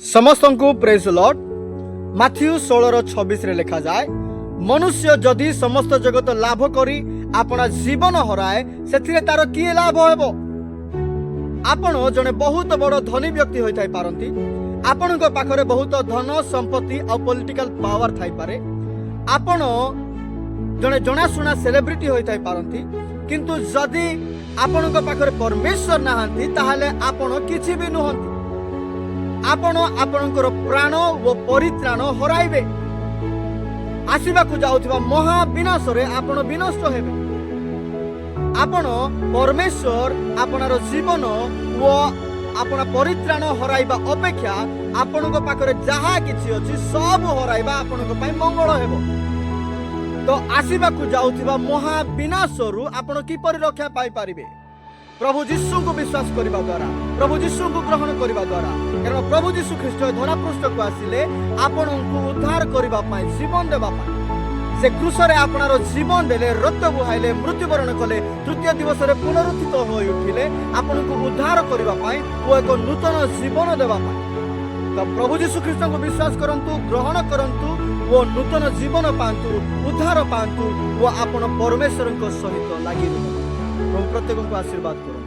समस्त को praise Lord. Matthew 16:26 रे लिखा जाए, मनुष्य जदि समस्त जगत लाभ करी अपना जीवन हराए से तार किए लाभ हेबो। आपण जने बहुत बड़ धनी व्यक्ति होई पारंती, आपण पाखरे बहुत धन संपत्ति और पॉलिटिकल पावर थाई पारे, आपण जने जनाशुना सेलिब्रिटी होई पारंती, किंतु जदि आपण पाखरे परमेश्वर नाहंती ताहाले आपण किछि भी नुहंती। आपण आपणकर प्राण व परित्राण हराइबे। आसिबाकु जाउथिबा महाविनाश रे आपण विनष्ट हेबे। आपण परमेश्वर आपणार जीवन व आपण परित्राण हराइबा अपेक्षा आपणक पाखरे जहा किछि अछि सब हराइबा आपणक पई मंगल हेबो। तो आसिबाकु जाउथिबा महाविनाशरु आपण किपरि रक्षा पाई पारिबे? प्रभु जीशु को विश्वास करबा द्वारा, प्रभु जीशु को ग्रहण करबा द्वारा। कारण प्रभु जीशु ख्रीष्ट धरा पृष्ठ को आसिले आपनकु उद्धार करबा पाई, जीवन देबा पाई। से क्रूस रे आपनारो जीवन देले, रक्त बुहाइले, मृत्युवरण कले, तृतीय दिवस रे पुनरुत्थित होई उठिले आपनकु उद्धार करबा पाई ओ एक नूतन जीवन देबा पाई। तो प्रभु जीशु ख्रीष्ट को विश्वास करंतु, ग्रहण करंतु, वो नूतन जीवन पांतु, उद्धार पांतु, वो आपण परमेश्वर सहित लागि प्रभु प्रत्येक को आशीर्वाद करो।